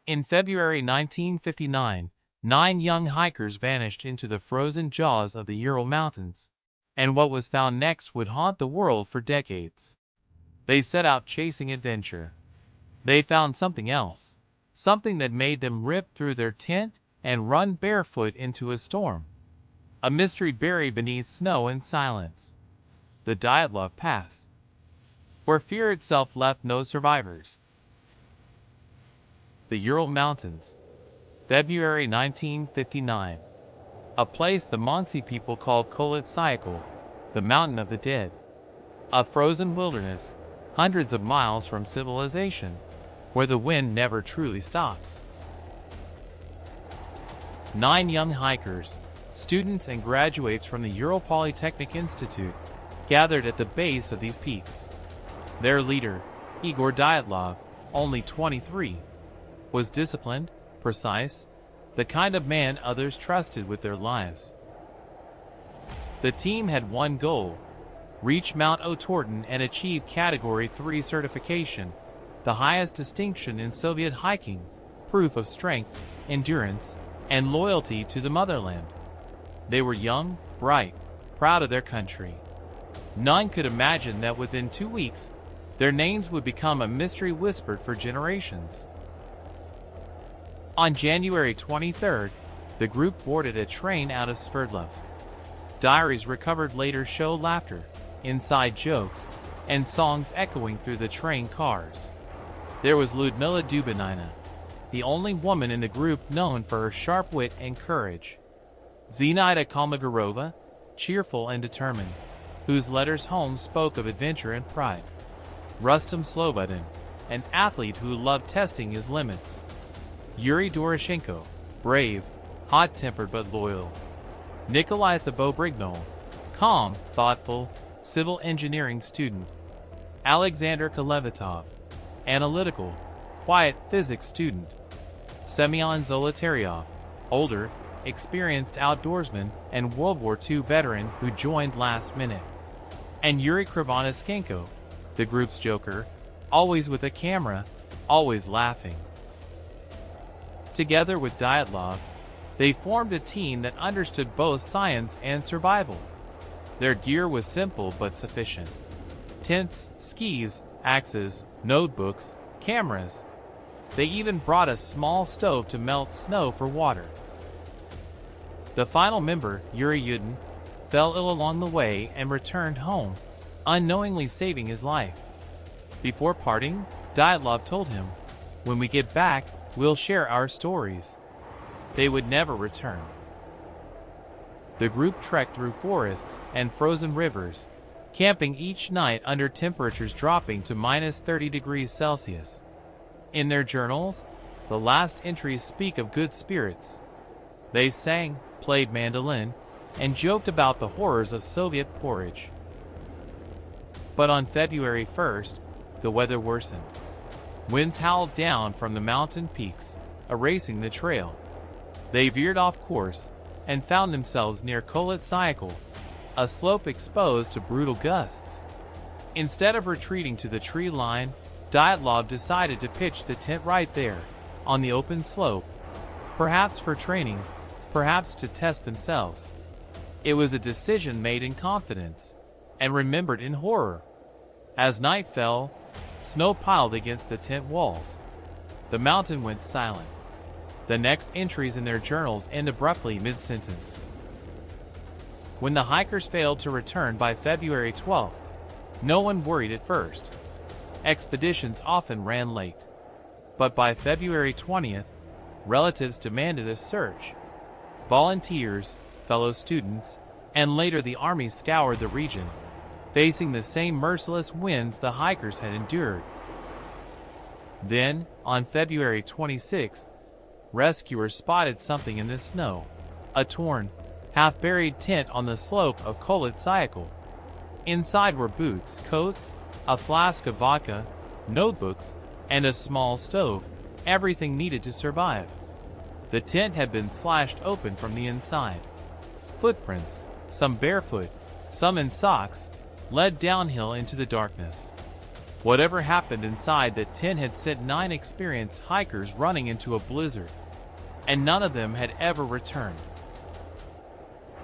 In February 1959, 9 young hikers vanished into the frozen jaws of the Ural Mountains, and what was found next would haunt the world for decades. They set out chasing adventure. They found something else, something that made them rip through their tent and run barefoot into a storm. A mystery buried beneath snow and silence. The Dyatlov Pass, where fear itself left no survivors. The Ural Mountains, February 1959. A place the Monsey people called Kolit-Syakhl, the Mountain of the Dead. A frozen wilderness, hundreds of miles from civilization, where the wind never truly stops. 9 young hikers, students and graduates from the Ural Polytechnic Institute, gathered at the base of these peaks. Their leader, Igor Dyatlov, only 23, was disciplined, precise, the kind of man others trusted with their lives. The team had one goal: reach Mount Otorten and achieve Category 3 certification, the highest distinction in Soviet hiking, proof of strength, endurance, and loyalty to the motherland. They were young, bright, proud of their country. None could imagine that within 2 weeks, their names would become a mystery whispered for generations. On January 23rd, the group boarded a train out of Sverdlovsk. Diaries recovered later show laughter, inside jokes, and songs echoing through the train cars. There was Lyudmila Dubinina, the only woman in the group known for her sharp wit and courage. Zinaida Kolmogorova, cheerful and determined, whose letters home spoke of adventure and pride. Rustam Slobodin, an athlete who loved testing his limits. Yuri Doroshenko, brave, hot-tempered but loyal. Nikolai Thibault-Brignol, calm, thoughtful, civil engineering student. Alexander Kolevitov, analytical, quiet physics student. Semyon Zolotaryov, older, experienced outdoorsman and World War II veteran who joined last minute. And Yuri Krivonischenko, the group's joker, always with a camera, always laughing. Together with Dyatlov, they formed a team that understood both science and survival. Their gear was simple but sufficient: tents, skis, axes, notebooks, cameras. They even brought a small stove to melt snow for water. The final member, Yuri Yudin, fell ill along the way and returned home, unknowingly saving his life. Before parting, Dyatlov told him, "When we get back, we'll share our stories." They would never return. The group trekked through forests and frozen rivers, camping each night under temperatures dropping to -30 degrees Celsius. In their journals, the last entries speak of good spirits. They sang, played mandolin, and joked about the horrors of Soviet porridge. But on February 1st, the weather worsened. Winds howled down from the mountain peaks, erasing the trail. They veered off course and found themselves near Kolit-Syakhl, a slope exposed to brutal gusts. Instead of retreating to the tree line, Dyatlov decided to pitch the tent right there, on the open slope, perhaps for training, perhaps to test themselves. It was a decision made in confidence, and remembered in horror. As night fell, snow piled against the tent walls. The mountain went silent. The next entries in their journals end abruptly mid-sentence. When the hikers failed to return by February 12th, no one worried at first. Expeditions often ran late. But by February 20th, relatives demanded a search. Volunteers, fellow students, and later the army scoured the region, facing the same merciless winds the hikers had endured. Then, on February 26th, rescuers spotted something in the snow: a torn, half-buried tent on the slope of Kolit-Syakhl. Inside were boots, coats, a flask of vodka, notebooks, and a small stove, everything needed to survive. The tent had been slashed open from the inside. Footprints, some barefoot, some in socks, led downhill into the darkness. Whatever happened inside that tent had sent 9 experienced hikers running into a blizzard, and none of them had ever returned.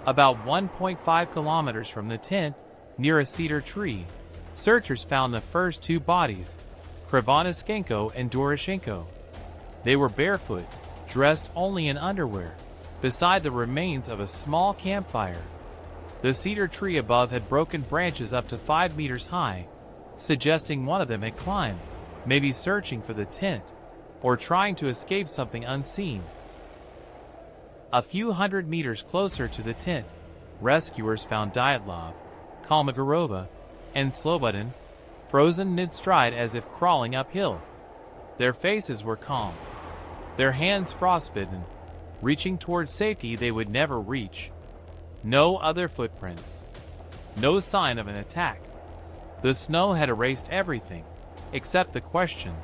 About 1.5 kilometers from the tent, near a cedar tree, searchers found the first 2 bodies, Krivonischenko and Doroshenko. They were barefoot, dressed only in underwear, beside the remains of a small campfire. The cedar tree above had broken branches up to 5 meters high, suggesting one of them had climbed, maybe searching for the tent, or trying to escape something unseen. A few hundred meters closer to the tent, rescuers found Dyatlov, Kolmogorova, and Slobodin, frozen mid-stride as if crawling uphill. Their faces were calm, their hands frostbitten, reaching towards safety they would never reach. No other footprints. No sign of an attack. The snow had erased everything, except the question.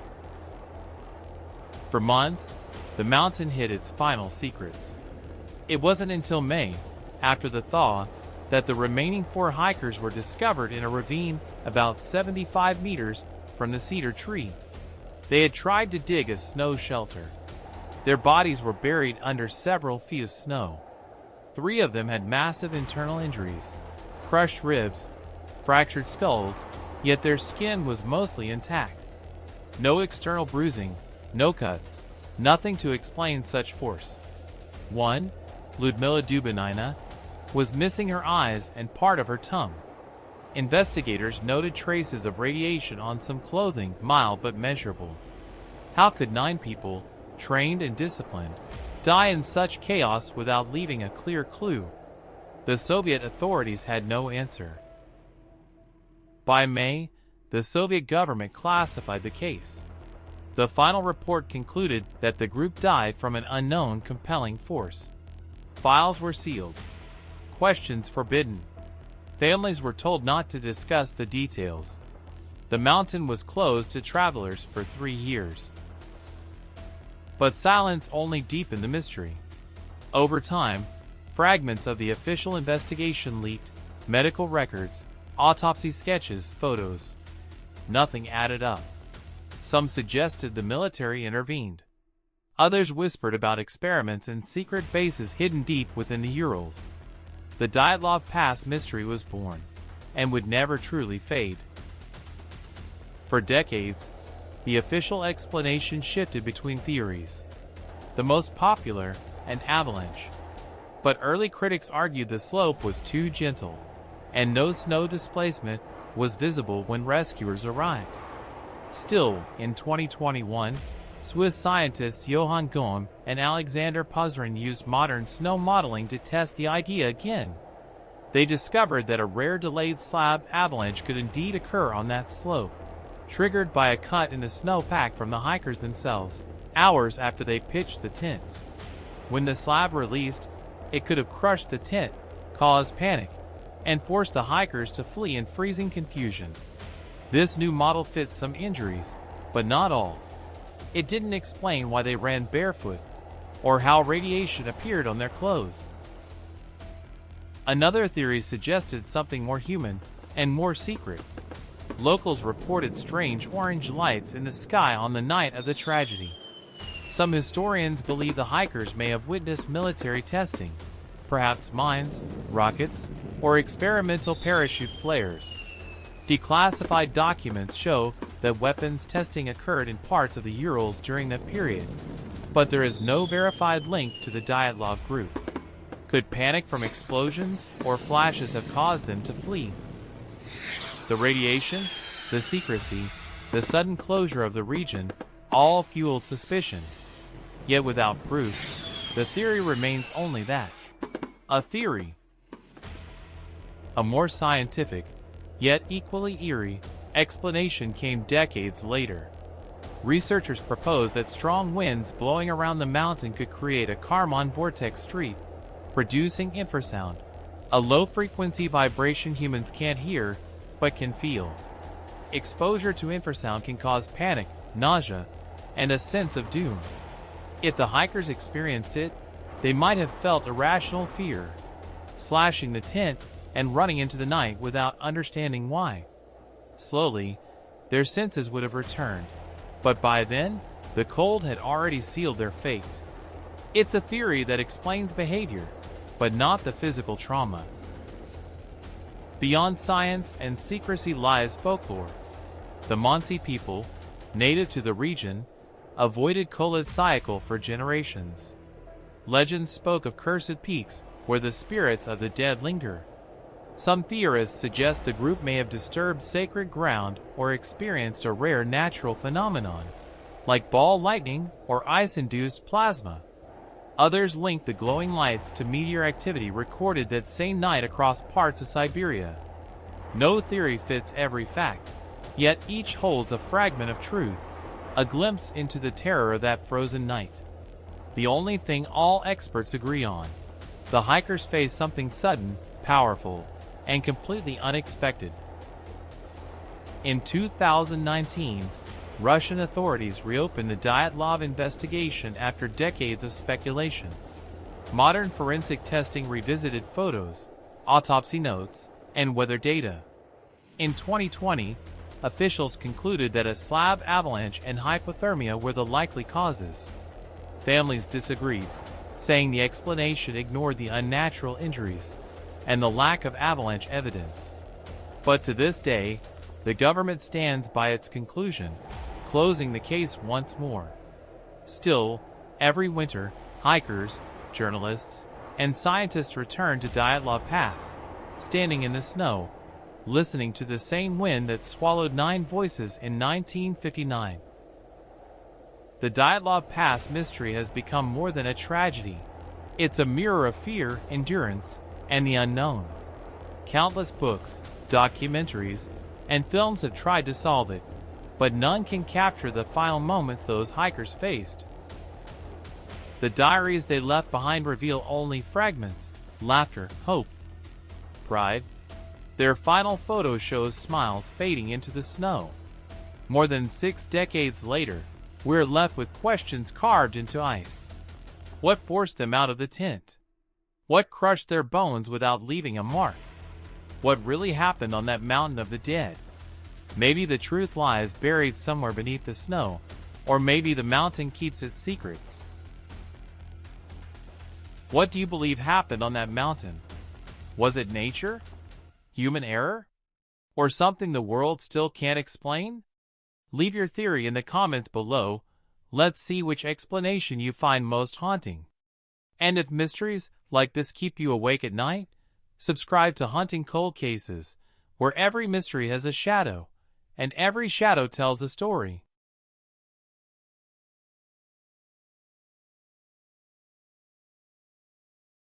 For months, the mountain hid its final secrets. It wasn't until May, after the thaw, that the remaining 4 hikers were discovered in a ravine about 75 meters from the cedar tree. They had tried to dig a snow shelter. Their bodies were buried under several feet of snow. 3 of them had massive internal injuries, crushed ribs, fractured skulls, yet their skin was mostly intact. No external bruising, no cuts, nothing to explain such force. 1, Ludmila Dubinina, was missing her eyes and part of her tongue. Investigators noted traces of radiation on some clothing, mild but measurable. How could 9 people, trained and disciplined, die in such chaos without leaving a clear clue? The Soviet authorities had no answer. By May, the Soviet government classified the case. The final report concluded that the group died from an unknown compelling force. Files were sealed. Questions forbidden. Families were told not to discuss the details. The mountain was closed to travelers for 3 years. But silence only deepened the mystery. Over time, fragments of the official investigation leaked, medical records, autopsy sketches, photos. Nothing added up. Some suggested the military intervened. Others whispered about experiments in secret bases hidden deep within the Urals. The Dyatlov Pass mystery was born, and would never truly fade. For decades, the official explanation shifted between theories. The most popular, an avalanche. But early critics argued the slope was too gentle, and no snow displacement was visible when rescuers arrived. Still, in 2021, Swiss scientists Johann Gohm and Alexander Puzrin used modern snow modeling to test the idea again. They discovered that a rare delayed slab avalanche could indeed occur on that slope, triggered by a cut in the snowpack from the hikers themselves, hours after they pitched the tent. When the slab released, it could have crushed the tent, caused panic, and forced the hikers to flee in freezing confusion. This new model fits some injuries, but not all. It didn't explain why they ran barefoot, or how radiation appeared on their clothes. Another theory suggested something more human and more secret. Locals reported strange orange lights in the sky on the night of the tragedy. Some historians believe the hikers may have witnessed military testing, perhaps mines, rockets, or experimental parachute flares. Declassified documents show that weapons testing occurred in parts of the Urals during that period, but there is no verified link to the Dyatlov group. Could panic from explosions or flashes have caused them to flee? The radiation, the secrecy, the sudden closure of the region, all fueled suspicion. Yet without proof, the theory remains only that. A theory. A more scientific, yet equally eerie, explanation came decades later. Researchers proposed that strong winds blowing around the mountain could create a Kármán vortex street, producing infrasound, a low-frequency vibration humans can't hear, but can feel. Exposure to infrasound can cause panic, nausea, and a sense of doom. If the hikers experienced it, they might have felt irrational fear, slashing the tent and running into the night without understanding why. Slowly, their senses would have returned. But by then, the cold had already sealed their fate. It's a theory that explains behavior, but not the physical trauma. Beyond science and secrecy lies folklore. The Mansi people, native to the region, avoided Koletsyakal for generations. Legends spoke of cursed peaks where the spirits of the dead linger. Some theorists suggest the group may have disturbed sacred ground or experienced a rare natural phenomenon, like ball lightning or ice-induced plasma. Others link the glowing lights to meteor activity recorded that same night across parts of Siberia. No theory fits every fact, yet each holds a fragment of truth, a glimpse into the terror of that frozen night. The only thing all experts agree on: the hikers faced something sudden, powerful, and completely unexpected. In 2019, Russian authorities reopened the Dyatlov investigation after decades of speculation. Modern forensic testing revisited photos, autopsy notes, and weather data. In 2020, officials concluded that a slab avalanche and hypothermia were the likely causes. Families disagreed, saying the explanation ignored the unnatural injuries and the lack of avalanche evidence. But to this day, the government stands by its conclusion, closing the case once more. Still, every winter, hikers, journalists, and scientists return to Dyatlov Pass, standing in the snow, listening to the same wind that swallowed 9 voices in 1959. The Dyatlov Pass mystery has become more than a tragedy. It's a mirror of fear, endurance, and the unknown. Countless books, documentaries, and films have tried to solve it, but none can capture the final moments those hikers faced. The diaries they left behind reveal only fragments: laughter, hope, pride. Their final photo shows smiles fading into the snow. More than 6 decades later, we're left with questions carved into ice. What forced them out of the tent? What crushed their bones without leaving a mark? What really happened on that mountain of the dead? Maybe the truth lies buried somewhere beneath the snow, or maybe the mountain keeps its secrets. What do you believe happened on that mountain? Was it nature? Human error? Or something the world still can't explain? Leave your theory in the comments below. Let's see which explanation you find most haunting. And if mysteries like this keep you awake at night, subscribe to Hunting Cold Cases, where every mystery has a shadow, and every shadow tells a story.